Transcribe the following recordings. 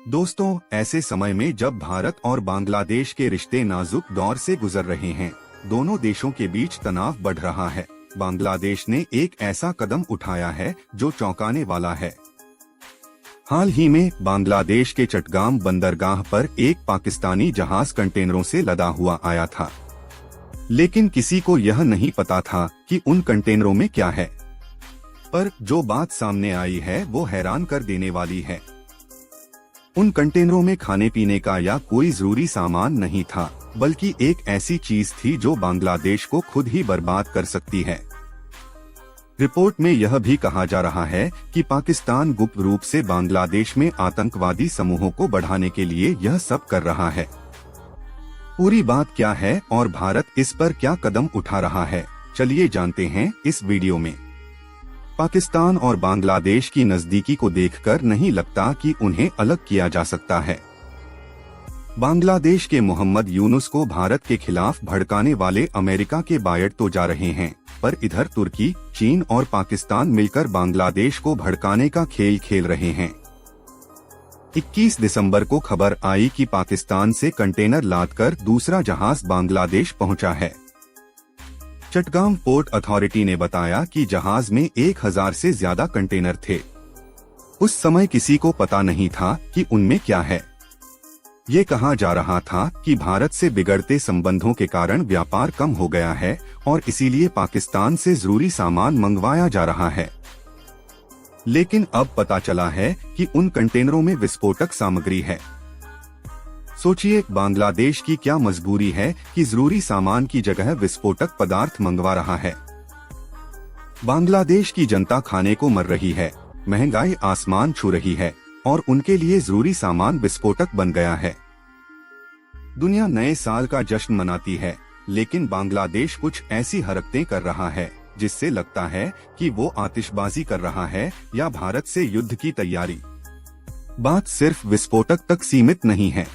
दोस्तों, ऐसे समय में जब भारत और बांग्लादेश के रिश्ते नाजुक दौर से गुजर रहे हैं, दोनों देशों के बीच तनाव बढ़ रहा है। बांग्लादेश ने एक ऐसा कदम उठाया है जो चौंकाने वाला है। हाल ही में बांग्लादेश के चटगाम बंदरगाह पर एक पाकिस्तानी जहाज कंटेनरों से लदा हुआ आया था, लेकिन किसी को यह नहीं पता था कि उन कंटेनरों में क्या है। पर जो बात सामने आई है वो हैरान कर देने वाली है। उन कंटेनरों में खाने पीने का या कोई जरूरी सामान नहीं था, बल्कि एक ऐसी चीज थी जो बांग्लादेश को खुद ही बर्बाद कर सकती है। रिपोर्ट में यह भी कहा जा रहा है कि पाकिस्तान गुप्त रूप से बांग्लादेश में आतंकवादी समूहों को बढ़ाने के लिए यह सब कर रहा है। पूरी बात क्या है और भारत इस पर क्या कदम उठा रहा है, चलिए जानते हैं इस वीडियो में। पाकिस्तान और बांग्लादेश की नजदीकी को देखकर नहीं लगता कि उन्हें अलग किया जा सकता है। बांग्लादेश के मोहम्मद यूनुस को भारत के खिलाफ भड़काने वाले अमेरिका के बायड तो जा रहे हैं, पर इधर तुर्की, चीन और पाकिस्तान मिलकर बांग्लादेश को भड़काने का खेल खेल रहे हैं। 21 दिसंबर को खबर आई कि पाकिस्तान से कंटेनर लादकर दूसरा जहाज बांग्लादेश पहुंचा है। चटगाम पोर्ट अथॉरिटी ने बताया कि जहाज में 1000 से ज्यादा कंटेनर थे। उस समय किसी को पता नहीं था कि उनमें क्या है। ये कहा जा रहा था कि भारत से बिगड़ते संबंधों के कारण व्यापार कम हो गया है और इसीलिए पाकिस्तान से जरूरी सामान मंगवाया जा रहा है। लेकिन अब पता चला है कि उन कंटेनरों में विस्फोटक सामग्री है। सोचिए, बांग्लादेश की क्या मजबूरी है कि जरूरी सामान की जगह विस्फोटक पदार्थ मंगवा रहा है। बांग्लादेश की जनता खाने को मर रही है, महंगाई आसमान छू रही है और उनके लिए जरूरी सामान विस्फोटक बन गया है। दुनिया नए साल का जश्न मनाती है, लेकिन बांग्लादेश कुछ ऐसी हरकतें कर रहा है जिससे लगता है कि वो आतिशबाजी कर रहा है या भारत से युद्ध की तैयारी। बात सिर्फ विस्फोटक तक सीमित नहीं है।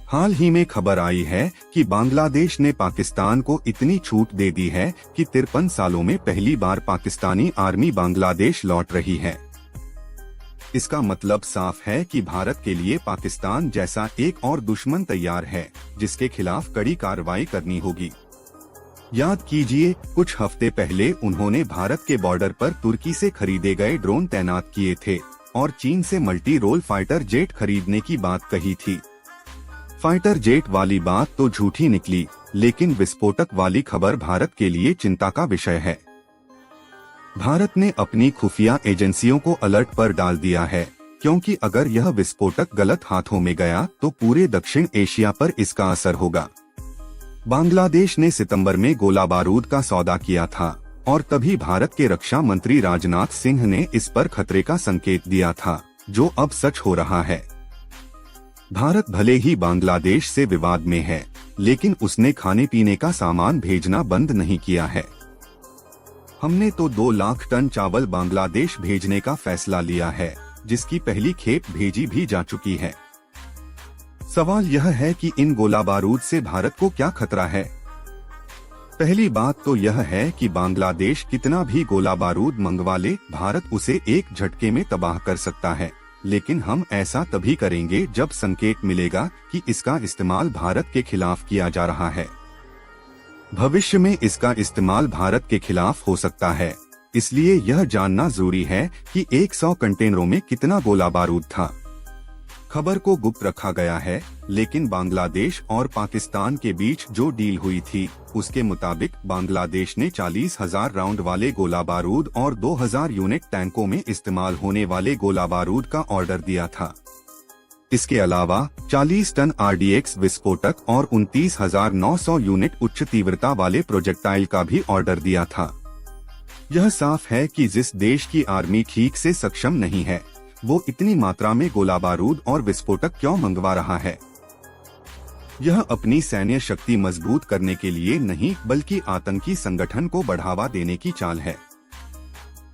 हाल ही में खबर आई है कि बांग्लादेश ने पाकिस्तान को इतनी छूट दे दी है कि 53 सालों में पहली बार पाकिस्तानी आर्मी बांग्लादेश लौट रही है। इसका मतलब साफ है कि भारत के लिए पाकिस्तान जैसा एक और दुश्मन तैयार है, जिसके खिलाफ कड़ी कार्रवाई करनी होगी। याद कीजिए, कुछ हफ्ते पहले उन्होंने भारत के बॉर्डर पर तुर्की से खरीदे गए ड्रोन तैनात किए थे और चीन से मल्टी रोल फाइटर जेट खरीदने की बात कही थी। फाइटर जेट वाली बात तो झूठी निकली, लेकिन विस्फोटक वाली खबर भारत के लिए चिंता का विषय है। भारत ने अपनी खुफिया एजेंसियों को अलर्ट पर डाल दिया है, क्योंकि अगर यह विस्फोटक गलत हाथों में गया तो पूरे दक्षिण एशिया पर इसका असर होगा। बांग्लादेश ने सितंबर में गोला बारूद का सौदा किया था और तभी भारत के रक्षा मंत्री राजनाथ सिंह ने इस पर खतरे का संकेत दिया था, जो अब सच हो रहा है। भारत भले ही बांग्लादेश से विवाद में है, लेकिन उसने खाने पीने का सामान भेजना बंद नहीं किया है। हमने तो 2 लाख टन चावल बांग्लादेश भेजने का फैसला लिया है, जिसकी पहली खेप भेजी भी जा चुकी है। सवाल यह है कि इन गोला बारूद से भारत को क्या खतरा है। पहली बात तो यह है कि बांग्लादेश कितना भी गोला बारूद मंगवा ले, भारत उसे एक झटके में तबाह कर सकता है। लेकिन हम ऐसा तभी करेंगे जब संकेत मिलेगा कि इसका इस्तेमाल भारत के खिलाफ किया जा रहा है। भविष्य में इसका इस्तेमाल भारत के खिलाफ हो सकता है, इसलिए यह जानना जरूरी है कि 100 कंटेनरों में कितना गोला बारूद था। खबर को गुप्त रखा गया है, लेकिन बांग्लादेश और पाकिस्तान के बीच जो डील हुई थी, उसके मुताबिक बांग्लादेश ने 40,000 राउंड वाले गोला बारूद और 2000 यूनिट टैंकों में इस्तेमाल होने वाले गोला बारूद का ऑर्डर दिया था। इसके अलावा 40 टन RDX विस्फोटक और 29,900 यूनिट उच्च तीव्रता वाले प्रोजेक्टाइल का भी ऑर्डर दिया था। यह साफ है कि जिस देश की आर्मी ठीक से सक्षम नहीं है, वो इतनी मात्रा में गोला बारूद और विस्फोटक क्यों मंगवा रहा है। यह अपनी सैन्य शक्ति मजबूत करने के लिए नहीं, बल्कि आतंकी संगठन को बढ़ावा देने की चाल है।